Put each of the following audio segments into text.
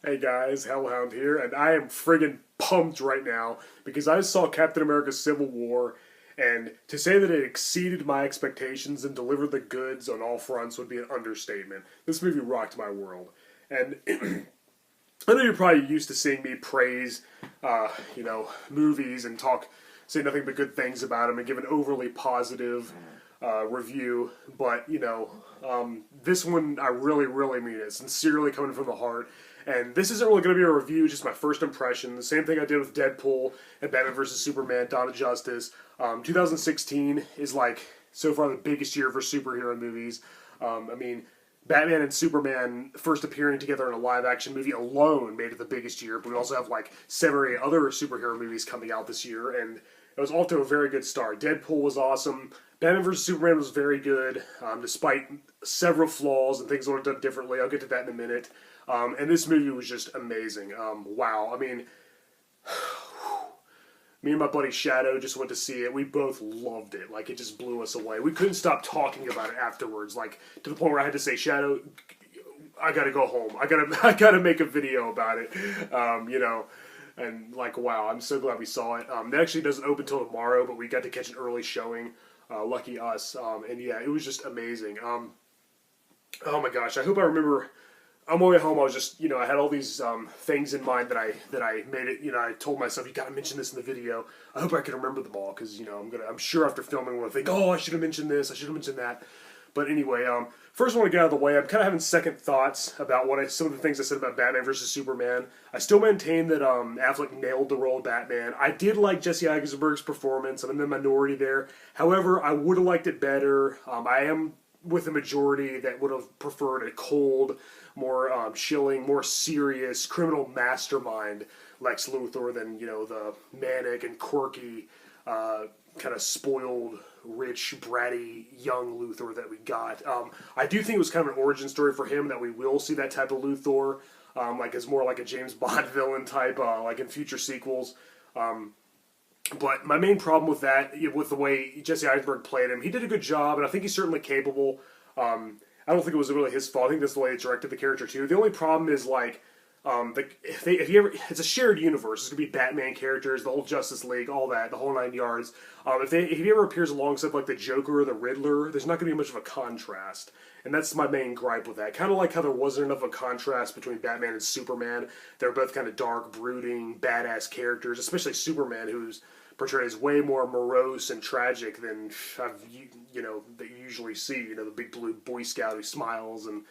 Hey guys, Hellhound here, and I am friggin' pumped right now because I saw Captain America Civil War, and to say that it exceeded my expectations and delivered the goods on all fronts would be an understatement. This movie rocked my world. And I know you're probably used to seeing me praise, movies and say nothing but good things about them and give an overly positive review, but this one I really, really mean it. Sincerely coming from the heart. And this isn't really going to be a review, just my first impression. The same thing I did with Deadpool and Batman vs. Superman, Dawn of Justice. 2016 is so far the biggest year for superhero movies. Batman and Superman first appearing together in a live-action movie alone made it the biggest year, but we also have 7 or 8 other superhero movies coming out this year, and it was off to a very good start. Deadpool was awesome. Batman vs. Superman was very good, despite several flaws and things that were done differently. I'll get to that in a minute. And this movie was just amazing. Wow. Me and my buddy Shadow just went to see it. We both loved it. It just blew us away. We couldn't stop talking about it afterwards, to the point where I had to say, Shadow, I gotta go home. I gotta make a video about it. And wow, I'm so glad we saw it. It actually doesn't open till tomorrow, but we got to catch an early showing. Lucky us. And yeah, it was just amazing. Oh my gosh, I hope I remember. On my way home, I was just, I had all these things in mind that I made it. I told myself, you got to mention this in the video. I hope I can remember them all because I'm sure after filming, we'll think, oh, I should have mentioned this, I should have mentioned that. But anyway, first I want to get out of the way. I'm kind of having second thoughts about some of the things I said about Batman versus Superman. I still maintain that Affleck nailed the role of Batman. I did like Jesse Eisenberg's performance. I'm in the minority there. However, I would have liked it better. I am with the majority that would have preferred a cold, more chilling, more serious criminal mastermind Lex Luthor than the manic and quirky, kind of spoiled, rich, bratty, young Luthor that we got. I do think it was kind of an origin story for him that we will see that type of Luthor, as more like a James Bond villain type, in future sequels. But my main problem with that, with the way Jesse Eisenberg played him, he did a good job, and I think he's certainly capable. I don't think it was really his fault. I think that's the way they directed the character too. The only problem is it's a shared universe. It's gonna be Batman characters, the whole Justice League, all that, the whole 9 yards. If he ever appears alongside the Joker or the Riddler, there's not gonna be much of a contrast, and that's my main gripe with that. Kind of like how there wasn't enough of a contrast between Batman and Superman. They're both kind of dark, brooding, badass characters, especially Superman, who's portrayed as way more morose and tragic than that you usually see. The big blue Boy Scout who smiles and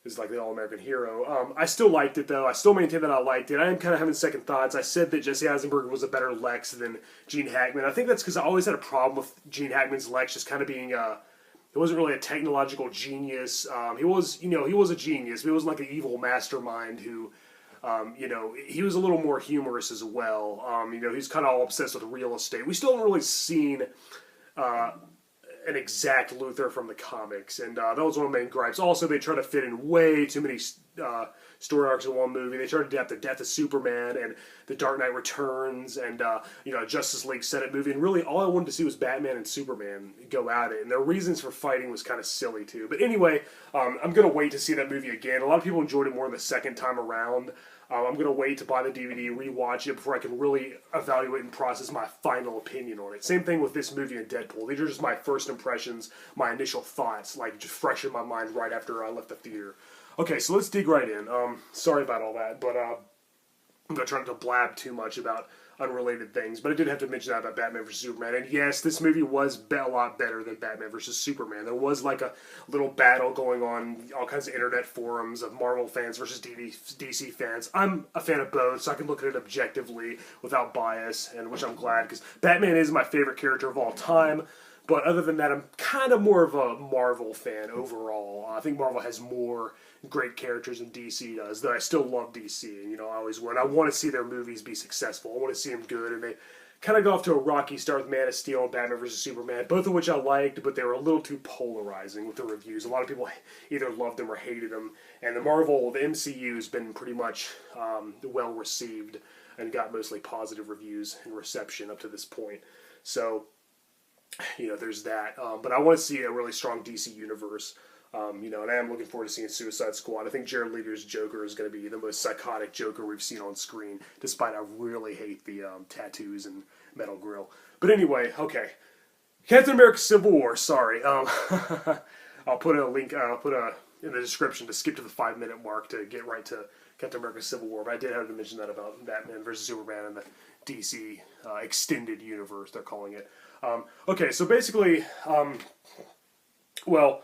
is like the all-American hero. I still liked it though. I still maintain that I liked it. I am kind of having second thoughts. I said that Jesse Eisenberg was a better Lex than Gene Hackman. I think that's because I always had a problem with Gene Hackman's Lex just kind of being he wasn't really a technological genius. He was a genius, but he wasn't like an evil mastermind who. He was a little more humorous as well. He's kind of all obsessed with real estate. We still haven't really seen an exact Luthor from the comics, and that was one of the main gripes. Also, they try to fit in way too many story arcs in one movie. They tried to adapt the Death of Superman and the Dark Knight Returns and Justice League Senate movie, and really all I wanted to see was Batman and Superman go at it, and their reasons for fighting was kind of silly too. But anyway, I'm going to wait to see that movie again. A lot of people enjoyed it more the second time around. I'm going to wait to buy the DVD, rewatch it before I can really evaluate and process my final opinion on it. Same thing with this movie and Deadpool. These are just my first impressions, my initial thoughts, just fresh in my mind right after I left the theater. Okay, so let's dig right in. Sorry about all that, but I'm not trying to blab too much about unrelated things, but I did have to mention that about Batman vs. Superman. And yes, this movie was a lot better than Batman vs. Superman. There was a little battle going on, all kinds of internet forums of Marvel fans versus DC fans. I'm a fan of both, so I can look at it objectively without bias, and which I'm glad, because Batman is my favorite character of all time. But other than that, I'm kind of more of a Marvel fan overall. I think Marvel has more great characters than DC does, though I still love DC, and I always will. And I want to see their movies be successful. I want to see them good, and they kind of got off to a rocky start with Man of Steel and Batman vs. Superman, both of which I liked, but they were a little too polarizing with the reviews. A lot of people either loved them or hated them, and the MCU has been pretty much well received and got mostly positive reviews and reception up to this point. So there's that. But I want to see a really strong DC universe. And I am looking forward to seeing Suicide Squad. I think Jared Leto's Joker is going to be the most psychotic Joker we've seen on screen, despite I really hate the tattoos and metal grill. But anyway, okay. Captain America Civil War, sorry. I'll put a link, in the description to skip to the 5-minute mark to get right to Captain America Civil War, but I did have to mention that about Batman versus Superman and the DC extended universe, they're calling it. Okay, so basically, well,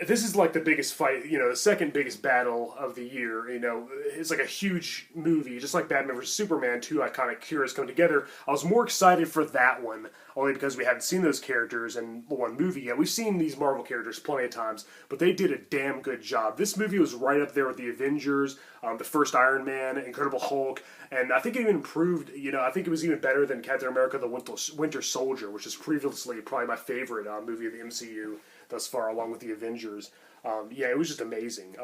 this is like the biggest fight, the second biggest battle of the year. It's like a huge movie, just like Batman vs. Superman, two iconic heroes come together. I was more excited for that one, only because we hadn't seen those characters in one movie yet. We've seen these Marvel characters plenty of times, but they did a damn good job. This movie was right up there with the Avengers, the first Iron Man, Incredible Hulk, and I think it even improved, I think it was even better than Captain America the Winter Soldier, which is previously probably my favorite movie of the MCU thus far, along with the Avengers. It was just amazing.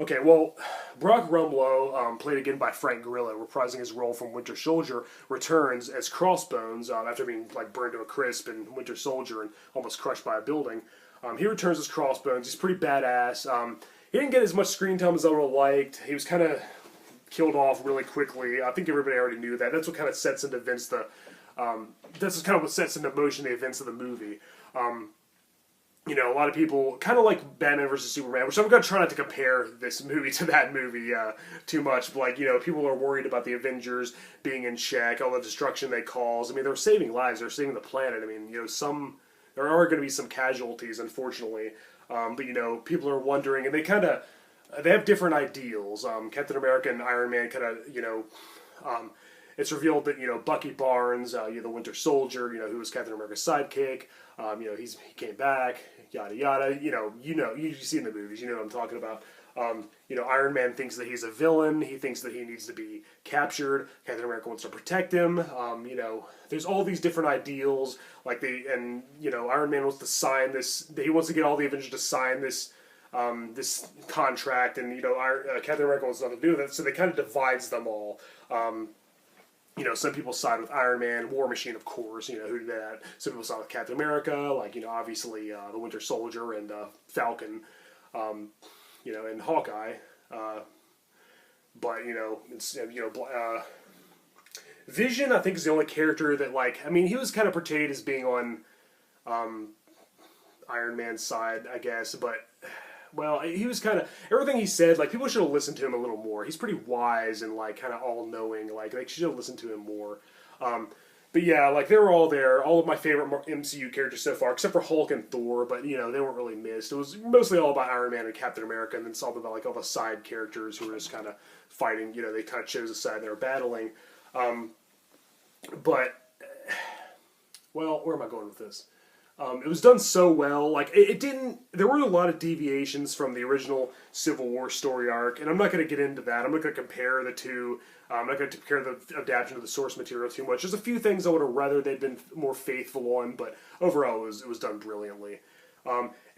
Okay, well, Brock Rumlow, played again by Frank Grillo, reprising his role from Winter Soldier, returns as Crossbones after being burned to a crisp in Winter Soldier and almost crushed by a building. He returns as Crossbones. He's pretty badass. He didn't get as much screen time as I would have liked. He was kind of killed off really quickly. I think everybody already knew that. That's what kind of sets into that's kind of what sets into motion the events of the movie. A lot of people kind of like Batman vs. Superman, which I'm going to try not to compare this movie to that movie too much. But, people are worried about the Avengers being in check, all the destruction they cause. I mean, they're saving lives. They're saving the planet. I mean, there are going to be some casualties, unfortunately. But, people are wondering, and they have different ideals. Captain America and Iron Man kind of, it's revealed that, Bucky Barnes, the Winter Soldier, who was Captain America's sidekick, he came back, yada yada. You see in the movies, you know what I'm talking about. Iron Man thinks that he's a villain. He thinks that he needs to be captured. Captain America wants to protect him. There's all these different ideals. Iron Man wants to sign this. He wants to get all the Avengers to sign this contract, and Captain America wants nothing to do with it. So they kind of divides them all. Some people side with Iron Man, War Machine, of course, who did that. Some people side with Captain America, obviously the Winter Soldier and Falcon, and Hawkeye. Vision, I think, is the only character that, he was kind of portrayed as being on Iron Man's side, I guess, but... Well, he was kind of... Everything he said, people should have listened to him a little more. He's pretty wise and, kind of all-knowing. They should have listened to him more. But yeah, they were all there. All of my favorite MCU characters so far, except for Hulk and Thor, but, they weren't really missed. It was mostly all about Iron Man and Captain America, and then it's all about, all the side characters who were just kind of fighting. They kind of chose a side they were battling. Where am I going with this? It was done so well. It didn't... There were a lot of deviations from the original Civil War story arc, and I'm not going to get into that. I'm not going to compare the two. I'm not going to compare the adaptation of the source material too much. There's a few things I would have rather they'd been more faithful on, but overall it was done brilliantly.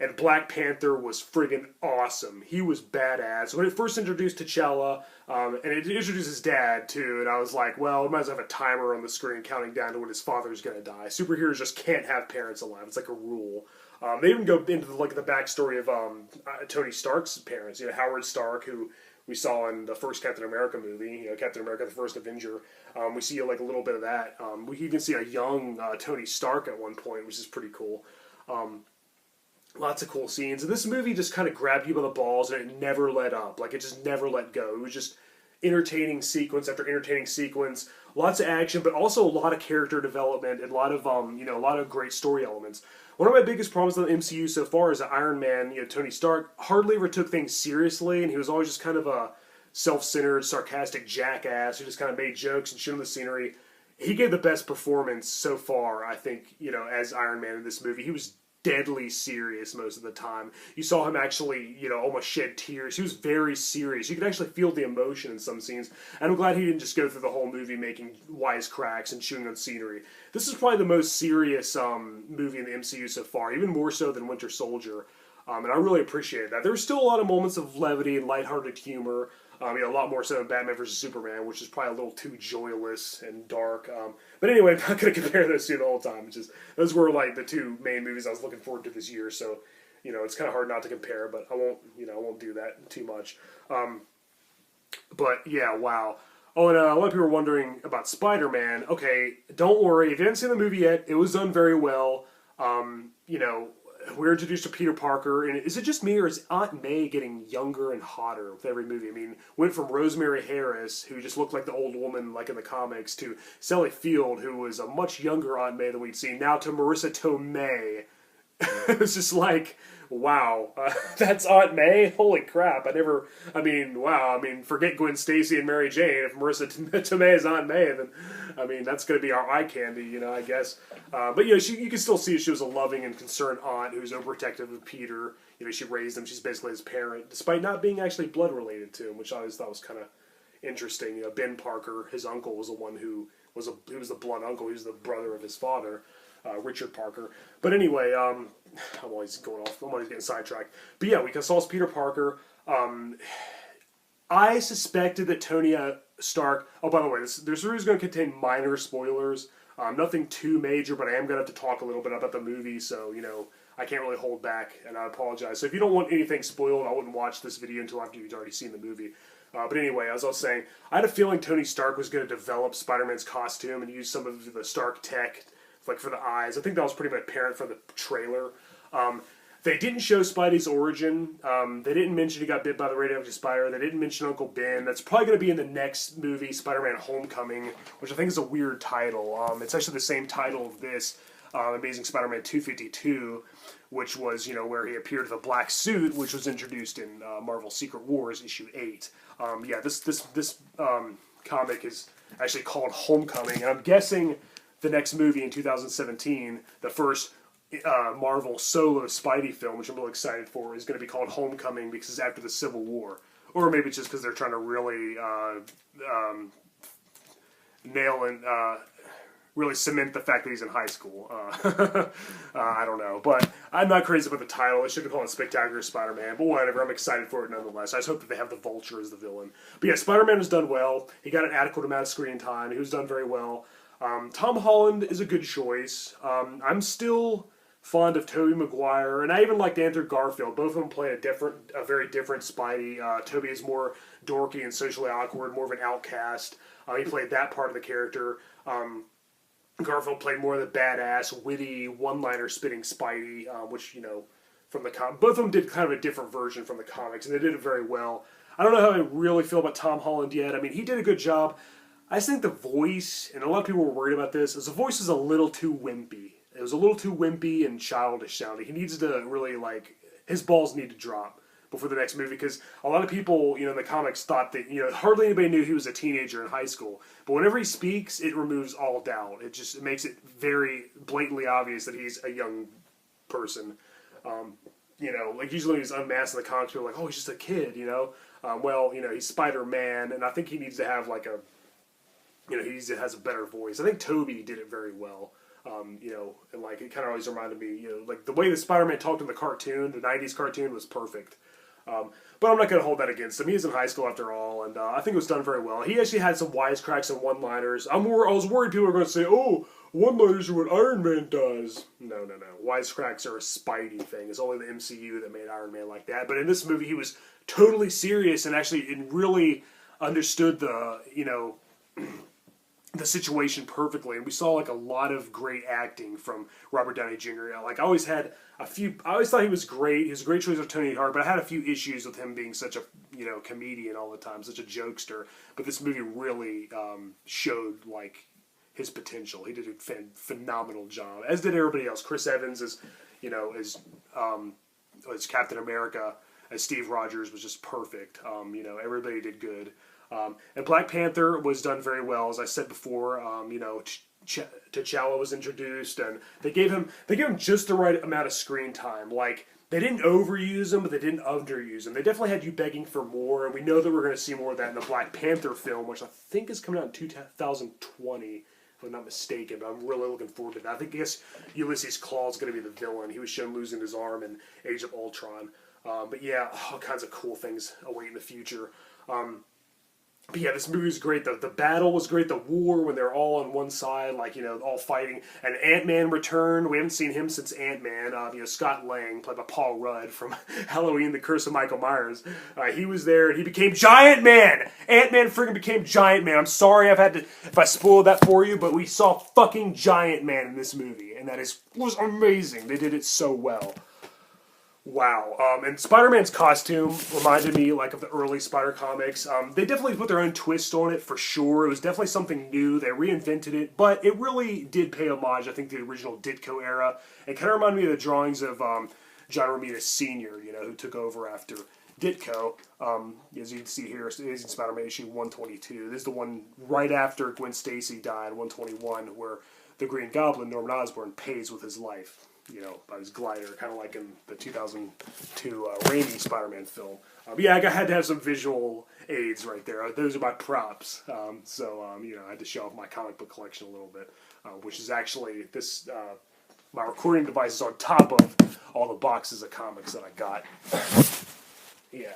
And Black Panther was friggin' awesome. He was badass. When it first introduced T'Challa, and it introduced his dad, too, and I was like, well, we might as well have a timer on the screen counting down to when his father's gonna die. Superheroes just can't have parents alive. It's like a rule. They even go into the backstory of Tony Stark's parents. Howard Stark, who we saw in the first Captain America movie, Captain America, the First Avenger. We see a little bit of that. We even see a young Tony Stark at one point, which is pretty cool. Lots of cool scenes. And this movie just kind of grabbed you by the balls, and it never let up. It just never let go. It was just entertaining sequence after entertaining sequence. Lots of action, but also a lot of character development and a lot of great story elements. One of my biggest problems with the MCU so far is that Iron Man, Tony Stark, hardly ever took things seriously, and he was always just kind of a self-centered, sarcastic jackass who just kind of made jokes and shit on the scenery. He gave the best performance so far, I think, as Iron Man in this movie. He was deadly serious most of the time. You saw him actually, almost shed tears. He was very serious. You could actually feel the emotion in some scenes. And I'm glad he didn't just go through the whole movie making wisecracks and chewing on scenery. This is probably the most serious movie in the MCU so far, even more so than Winter Soldier. And I really appreciated that. There were still a lot of moments of levity and lighthearted humor. A lot more so than Batman vs. Superman, which is probably a little too joyless and dark. But anyway, I'm not going to compare those two the whole time. Those were the two main movies I was looking forward to this year. So it's kind of hard not to compare, but I won't do that too much. But yeah, wow. Oh, and a lot of people are wondering about Spider-Man. Okay, don't worry. If you haven't seen the movie yet, it was done very well. We're introduced to Peter Parker, and is it just me, or is Aunt May getting younger and hotter with every movie? I mean, went from Rosemary Harris, who just looked like the old woman like in the comics, to Sally Field, who was a much younger Aunt May than we'd seen, now to Marissa Tomei. It's just like, wow, that's Aunt May? Holy crap, wow, forget Gwen Stacy and Mary Jane. If Marissa Tomei is Aunt May, then, that's going to be our eye candy, I guess. But, you can still see she was a loving and concerned aunt who's overprotective of Peter. She raised him, she's basically his parent, despite not being actually blood related to him, which I always thought was kind of interesting. Ben Parker, his uncle, was the one who was the blood uncle. He was the brother of his father. Richard Parker. But anyway, I'm always getting sidetracked. But yeah, we saw Peter Parker. I suspected that Tony Stark... Oh, by the way, this review is going to contain minor spoilers. Nothing too major, but I am going to have to talk a little bit about the movie, so, I can't really hold back, and I apologize. So if you don't want anything spoiled, I wouldn't watch this video until after you've already seen the movie. But anyway, as I was saying, I had a feeling Tony Stark was going to develop Spider-Man's costume and use some of the Stark tech, like for the eyes. I think that was pretty apparent from the trailer. They didn't show Spidey's origin. They didn't mention he got bit by the radioactive spider. They didn't mention Uncle Ben. That's probably going to be in the next movie, Spider-Man Homecoming, which I think is a weird title. It's actually the same title of this, Amazing Spider-Man 252, which was, where he appeared in the black suit, which was introduced in Marvel Secret Wars issue 8. This comic is actually called Homecoming, and I'm guessing the next movie in 2017, the first Marvel solo Spidey film, which I'm really excited for, is going to be called Homecoming because it's after the Civil War. Or maybe it's just because they're trying to really nail and really cement the fact that he's in high school. I don't know. But I'm not crazy about the title. It should be called Spectacular Spider-Man. But whatever, I'm excited for it nonetheless. I just hope that they have the Vulture as the villain. But yeah, Spider-Man has done well. He got an adequate amount of screen time. He was done very well. Tom Holland is a good choice. I'm still fond of Tobey Maguire, and I even liked Andrew Garfield. Both of them play a very different Spidey. Tobey is more dorky and socially awkward, more of an outcast. He played that part of the character. Garfield played more of the badass, witty, one-liner spitting Spidey, which, from the both of them did kind of a different version from the comics, and they did it very well. I don't know how I really feel about Tom Holland yet. He did a good job. I just think the voice, and a lot of people were worried about this, is the voice is a little too wimpy. It was a little too wimpy and childish sounding. He needs to really, his balls need to drop before the next movie, because a lot of people, in the comics thought that, hardly anybody knew he was a teenager in high school. But whenever he speaks, it removes all doubt. It makes it very blatantly obvious that he's a young person. Usually when he's unmasked in the comics, people are like, oh, he's just a kid, he's Spider-Man, and I think he needs to have, he has a better voice. I think Tobey did it very well. And it kind of always reminded me, the way that Spider-Man talked in the cartoon, the 90s cartoon, was perfect. But I'm not going to hold that against him. He is in high school after all, and I think it was done very well. He actually had some wisecracks and one-liners. I was worried people were going to say, oh, one-liners are what Iron Man does. No. Wisecracks are a Spidey thing. It's only the MCU that made Iron Man like that. But in this movie, he was totally serious and actually really understood the situation perfectly, and we saw a lot of great acting from Robert Downey Jr. I always thought he was great. He was a great choice of Tony Hart, but I had a few issues with him being such a comedian all the time, such a jokester. But this movie really showed his potential. He did a phenomenal job, as did everybody else. Chris Evans as Captain America, as Steve Rogers was just perfect. Everybody did good. And Black Panther was done very well, as I said before. T'Challa was introduced, and they gave him just the right amount of screen time. They didn't overuse him, but they didn't underuse him. They definitely had you begging for more, and we know that we're going to see more of that in the Black Panther film, which I think is coming out in 2020, if I'm not mistaken. But I'm really looking forward to that. I guess Ulysses Claw is going to be the villain. He was shown losing his arm in Age of Ultron. But yeah, all kinds of cool things await in the future. But yeah, this movie was great. The battle was great. The war when they're all on one side, like, you know, all fighting. And Ant-Man returned. We haven't seen him since Ant-Man. You know, Scott Lang, played by Paul Rudd from Halloween, The Curse of Michael Myers. He was there, and he became Giant Man! Ant-Man friggin' became Giant Man. I'm sorry if I spoiled that for you, but we saw fucking Giant Man in this movie. And that was amazing. They did it so well. Wow. And Spider-Man's costume reminded me like of the early Spider comics. They definitely put their own twist on it for sure. It was definitely something new. They reinvented it, but it really did pay homage, I think, to the original Ditko era. It kind of reminded me of the drawings of John Romita Sr., you know, who took over after Ditko. As you can see here, it is in Spider-Man issue 122. This is the one right after Gwen Stacy died, 121, where the Green Goblin, Norman Osborn, pays with his life. You know, by his glider, kind of like in the 2002 Raimi Spider-Man film. Yeah, I had to have some visual aids right there. Those are my props. You know, I had to show off my comic book collection a little bit, which is actually this. My recording device is on top of all the boxes of comics that I got. Yeah.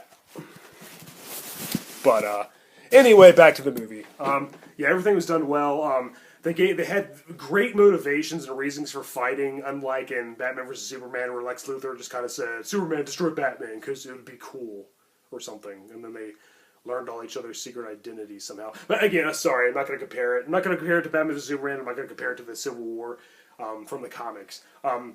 But anyway, back to the movie. Yeah, everything was done well. They had great motivations and reasons for fighting, unlike in Batman vs. Superman, where Lex Luthor just kind of said, Superman, destroy Batman, because it would be cool, or something. And then they learned all each other's secret identities somehow. But again, sorry, I'm not going to compare it. I'm not going to compare it to Batman vs. Superman. I'm not going to compare it to the Civil War from the comics. But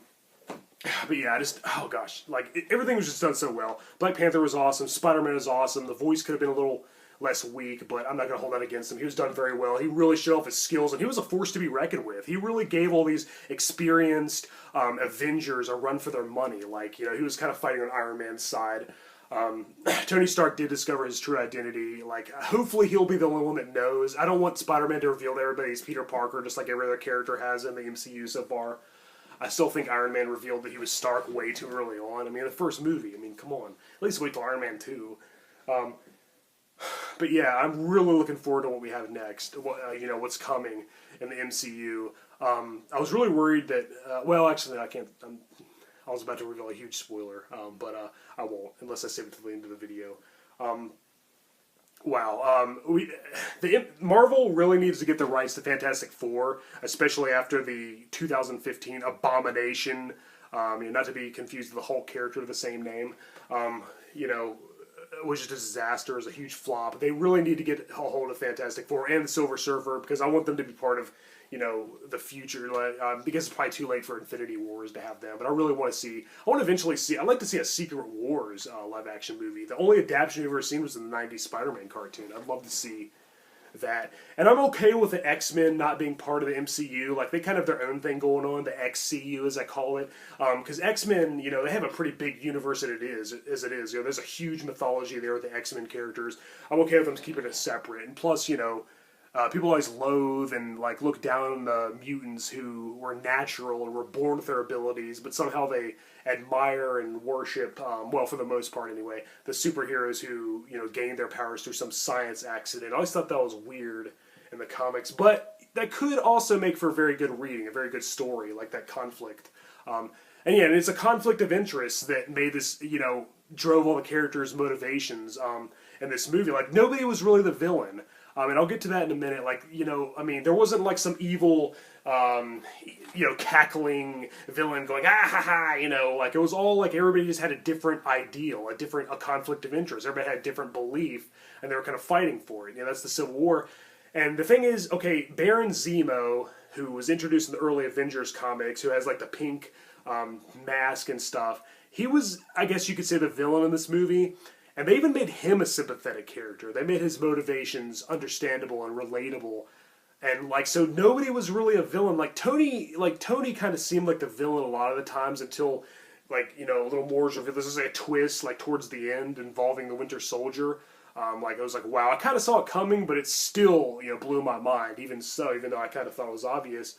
yeah, oh gosh, like, everything was just done so well. Black Panther was awesome. Spider-Man was awesome. The voice could have been a little less weak, but I'm not going to hold that against him. He was done very well. He really showed off his skills, and he was a force to be reckoned with. He really gave all these experienced Avengers a run for their money. Like, you know, he was kind of fighting on Iron Man's side. Tony Stark did discover his true identity. Like, hopefully he'll be the only one that knows. I don't want Spider-Man to reveal to everybody he's Peter Parker, just like every other character has in the MCU so far. I still think Iron Man revealed that he was Stark way too early on. I mean, the first movie, I mean, come on. At least wait till Iron Man 2. But yeah, I'm really looking forward to what we have next. You know, what's coming in the MCU. I was really worried that. Well, actually, I can't. I was about to reveal a huge spoiler, but I won't unless I save it to the end of the video. Wow. Marvel really needs to get the rights to Fantastic Four, especially after the 2015 Abomination. Not to be confused with the Hulk character of the same name. You know, was just a disaster, it was a huge flop. They really need to get a hold of Fantastic Four and the Silver Surfer, because I want them to be part of, you know, the future. Because it's probably too late for Infinity Wars to have them, but I really want to see. I'd like to see a Secret Wars live action movie. The only adaptation we've ever seen was the '90s Spider-Man cartoon. I'd love to see that. And I'm okay with the X-Men not being part of the MCU. Like, they kind of have their own thing going on, the XCU as I call it. Because X-Men, you know, they have a pretty big universe as it is. You know, there's a huge mythology there with the X-Men characters. I'm okay with them keeping it separate. And plus, you know, people always loathe and like look down on the mutants who were natural and were born with their abilities, but somehow they admire and worship, well, for the most part anyway, the superheroes who, you know, gained their powers through some science accident. I always thought that was weird in the comics, but that could also make for a very good reading, a very good story, like that conflict. And yeah, and it's a conflict of interest that made this, you know, drove all the characters' motivations in this movie. Like, nobody was really the villain. And I'll get to that in a minute. Like, you know, I mean, there wasn't like some evil, you know, cackling villain going, ah ha ha, you know, like it was all like everybody just had a different ideal, a conflict of interest. Everybody had a different belief, and they were kind of fighting for it. You know, that's the Civil War. And the thing is, okay, Baron Zemo, who was introduced in the early Avengers comics, who has like the pink mask and stuff, he was, I guess you could say, the villain in this movie. And they even made him a sympathetic character. They made his motivations understandable and relatable. And like, so nobody was really a villain. Like Tony kind of seemed like the villain a lot of the times until, like, you know, a little more. This is a twist, like towards the end, involving the Winter Soldier. Like, I was like, wow, I kind of saw it coming, but it still, you know, blew my mind. Even so, even though I kind of thought it was obvious.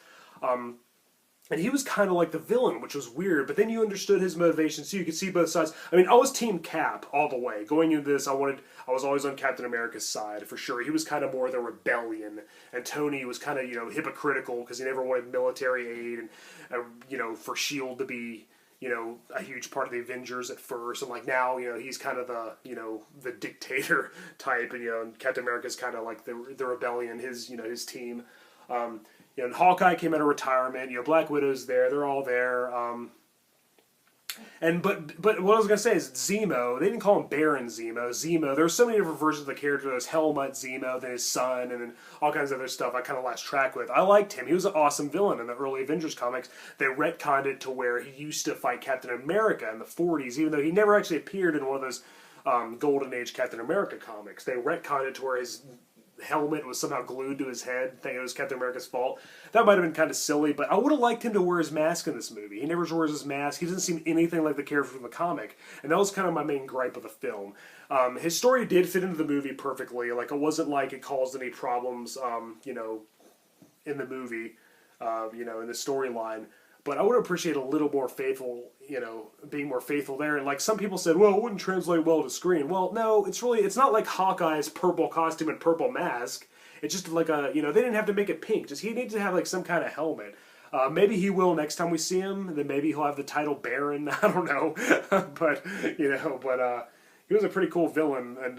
And he was kind of like the villain, which was weird, but then you understood his motivations, so you could see both sides. I mean, I was Team Cap all the way. Going into this, I was always on Captain America's side, for sure. He was kind of more the rebellion, and Tony was kind of, you know, hypocritical, because he never wanted military aid, and, you know, for S.H.I.E.L.D. to be, a huge part of the Avengers at first, and like now, he's kind of the dictator type, and Captain America's kind of like the rebellion, his team. And Hawkeye came out of retirement. Black Widow's there. They're all there. But what I was gonna say is Zemo. They didn't call him Baron Zemo. Zemo. There's so many different versions of the character. There's Helmut Zemo, then his son, and then all kinds of other stuff. I kind of lost track with. I liked him. He was an awesome villain in the early Avengers comics. They retconned it to where he used to fight Captain America in the '40s, even though he never actually appeared in one of those Golden Age Captain America comics. They retconned it to where his helmet was somehow glued to his head, thinking it was Captain America's fault. That might have been kind of silly, but I would have liked him to wear his mask in this movie. He never wears his mask. He doesn't seem anything like the character from the comic, and that was kind of my main gripe of the film. His story did fit into the movie perfectly. Like, it wasn't like it caused any problems, in the movie, in the storyline. But I would appreciate a little more faithful, being more faithful there. And like some people said, well, it wouldn't translate well to screen. Well, no, it's not like Hawkeye's purple costume and purple mask. It's just like they didn't have to make it pink. Just he needs to have like some kind of helmet. Maybe he will next time we see him. Then maybe he'll have the title Baron. I don't know, but he was a pretty cool villain, and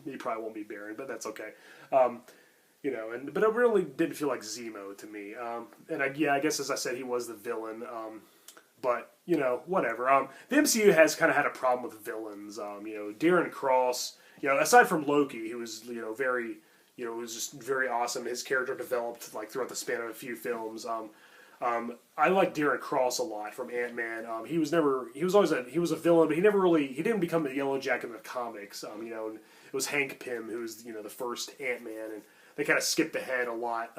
he probably won't be Baron, but that's okay. But it really didn't feel like Zemo to me. I guess as I said, he was the villain. But whatever. The MCU has kind of had a problem with villains. Darren Cross. Aside from Loki, who was very, it was just very awesome. His character developed like throughout the span of a few films. I like Darren Cross a lot from Ant-Man. He was a villain, but he didn't become the Yellow Jacket in the comics. And it was Hank Pym who was the first Ant-Man, and they kind of skipped ahead a lot.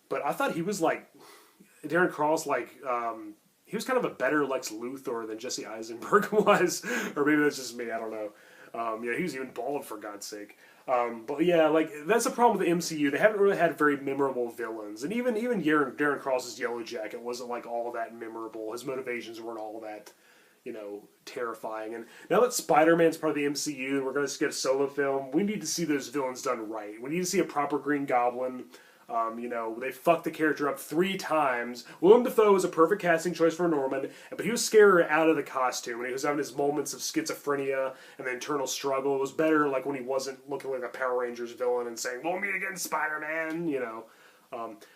But I thought he was like Darren Cross, he was kind of a better Lex Luthor than Jesse Eisenberg was, or maybe that's just me. I don't know. He was even bald for God's sake. But yeah, that's the problem with the MCU. They haven't really had very memorable villains, and even Darren Cross's Yellow Jacket wasn't like all that memorable. His motivations weren't all that terrifying. And now that Spider-Man's part of the MCU and we're going to get a solo film, we need to see those villains done right. We need to see a proper Green Goblin. They fucked the character up 3 times. Willem Dafoe was a perfect casting choice for Norman, but he was scarier out of the costume, and he was having his moments of schizophrenia and the internal struggle. It was better when he wasn't looking like a Power Rangers villain and saying, "We'll meet again, Spider-Man,"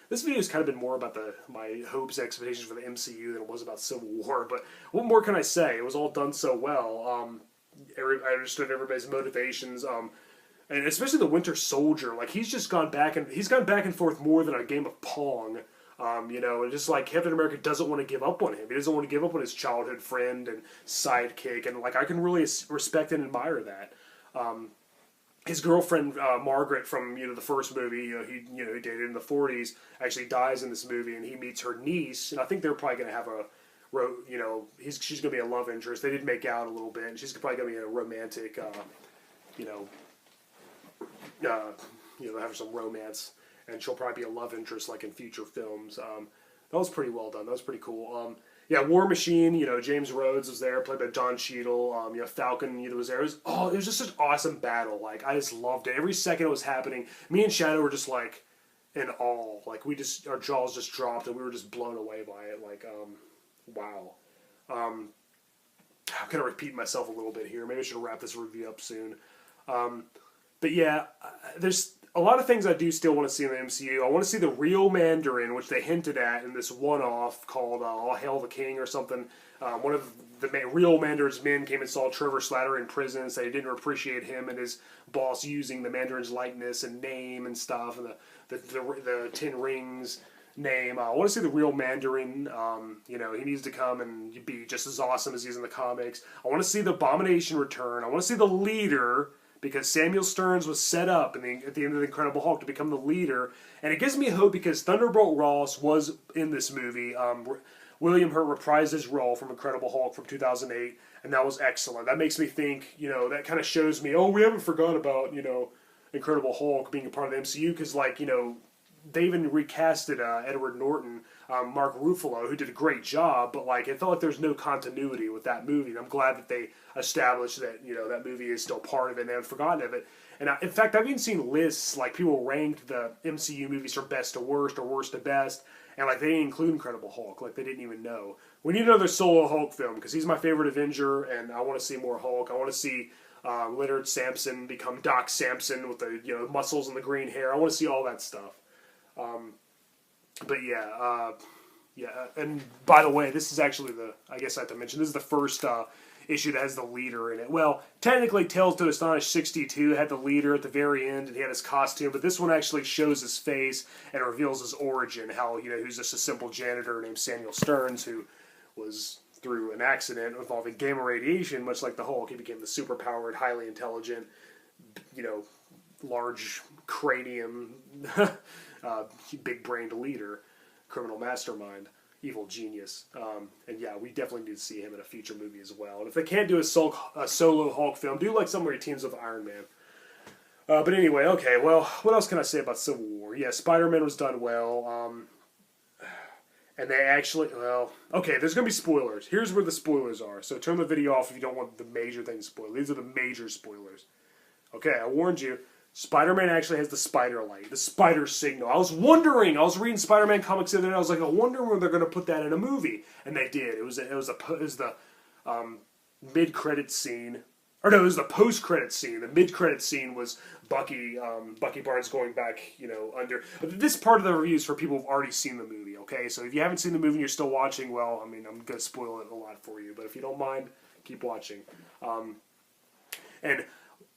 This video has kind of been more about my hopes and expectations for the MCU than it was about Civil War, but what more can I say? It was all done so well. I understood everybody's motivations, and especially the Winter Soldier. He's just gone back and forth more than a game of Pong. And just like Captain America doesn't want to give up on him. He doesn't want to give up on his childhood friend and sidekick, and I can really respect and admire that. His girlfriend Margaret from the first movie, he dated in the '40s, actually dies in this movie, and he meets her niece, and I think they're probably going to have she's going to be a love interest. They did make out a little bit, and she's probably going to be a romantic, have some romance, and she'll probably be a love interest in future films. That was pretty well done. That was pretty cool. War Machine, James Rhodes was there, played by Don Cheadle. Falcon, was there. It was just an awesome battle. I just loved it. Every second it was happening, me and Shadow were just in awe. Our jaws just dropped, and we were just blown away by it. Wow. I'm gonna repeat myself a little bit here. Maybe I should wrap this review up soon. But yeah, there's a lot of things I do still want to see in the MCU. I want to see the real Mandarin, which they hinted at in this one-off called All Hail the King or something. One of the real Mandarin's men came and saw Trevor Slattery in prison and said he didn't appreciate him and his boss using the Mandarin's likeness and name and stuff, and the 10 Rings name. I want to see the real Mandarin. He needs to come and be just as awesome as he is in the comics. I want to see the Abomination return. I want to see the leader, because Samuel Stearns was set up at the end of the Incredible Hulk to become the leader. And it gives me hope because Thunderbolt Ross was in this movie. William Hurt reprised his role from Incredible Hulk from 2008, and that was excellent. That makes me think, that kind of shows me, we haven't forgotten about, Incredible Hulk being a part of the MCU, because, they even recasted Edward Norton, Mark Ruffalo, who did a great job, but it felt like there's no continuity with that movie. And I'm glad that they established that that movie is still part of it and they haven't forgotten of it. And in fact, I've even seen lists people ranked the MCU movies from best to worst or worst to best, And like they didn't include Incredible Hulk, like they didn't even know. We need another solo Hulk film because he's my favorite Avenger, and I want to see more Hulk. I want to see Leonard Samson become Doc Samson with the muscles and the green hair. I want to see all that stuff. But yeah, and by the way, this is actually I guess I have to mention, this is the first issue that has the leader in it. Well, technically Tales to Astonish 62 had the leader at the very end, and he had his costume, but this one actually shows his face and reveals his origin, how, who's just a simple janitor named Samuel Stearns, who was, through an accident involving gamma radiation, much like the Hulk, he became the superpowered, highly intelligent, large cranium, big-brained leader, criminal mastermind, evil genius. And yeah, we definitely need to see him in a future movie as well. And if they can't do a solo Hulk film, do like somewhere he teams with Iron Man. But anyway, okay, well, what else can I say about Civil War? Yeah, Spider-Man was done well. And they actually, well, okay, there's going to be spoilers. Here's where the spoilers are. So turn the video off if you don't want the major things spoiled. These are the major spoilers. Okay, I warned you. Spider-Man actually has the spider light, the spider signal. I was reading Spider-Man comics the other day, I was like, I wonder when they're going to put that in a movie. And they did. It was the mid-credit scene. Or no, it was the post-credit scene. The mid-credit scene was Bucky Barnes going back, under. This part of the review is for people who've already seen the movie, okay? So if you haven't seen the movie and you're still watching, well, I mean, I'm going to spoil it a lot for you. But if you don't mind, keep watching. And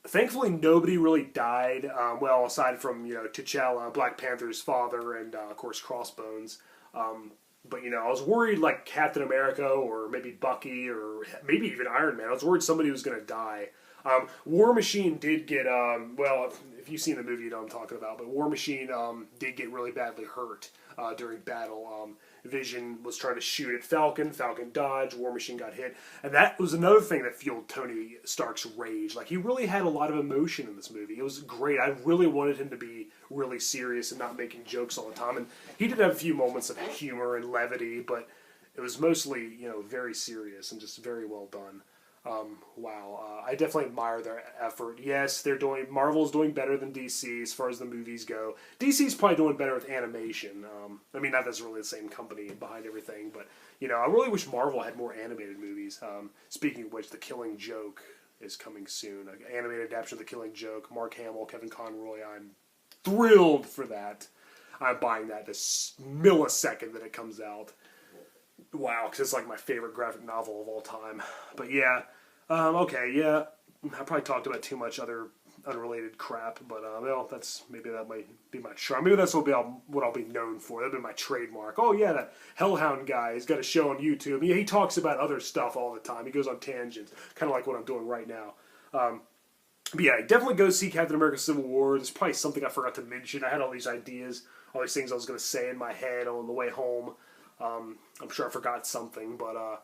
thankfully, nobody really died, well, aside from, T'Challa, Black Panther's father, and, of course, Crossbones. But, I was worried, like, Captain America, or maybe Bucky, or maybe even Iron Man. I was worried somebody was going to die. War Machine did get, well, if you've seen the movie, you know what I'm talking about, but War Machine did get really badly hurt during battle. Vision was trying to shoot at Falcon dodged, War Machine got hit, and that was another thing that fueled Tony Stark's rage. Like, he really had a lot of emotion in this movie. It was great. I really wanted him to be really serious and not making jokes all the time, and he did have a few moments of humor and levity, but it was mostly, very serious and just very well done. Wow, I definitely admire their effort. Yes, Marvel's doing better than DC as far as the movies go. DC's probably doing better with animation. I mean, not that's really the same company behind everything, but, I really wish Marvel had more animated movies. Speaking of which, The Killing Joke is coming soon. An animated adaptation of The Killing Joke. Mark Hamill, Kevin Conroy. I'm thrilled for that. I'm buying that this millisecond that it comes out. Wow, because it's like my favorite graphic novel of all time. But yeah, okay, yeah, I probably talked about too much other unrelated crap, but well, that might be my charm. Maybe that's what I'll be known for. That'll be my trademark. Oh yeah, that Hellhound guy, he's got a show on YouTube. Yeah, he talks about other stuff all the time. He goes on tangents, kind of like what I'm doing right now. But yeah, definitely go see Captain America Civil War. There's probably something I forgot to mention. I had all these ideas, all these things I was going to say in my head on the way home. I'm sure I forgot something, but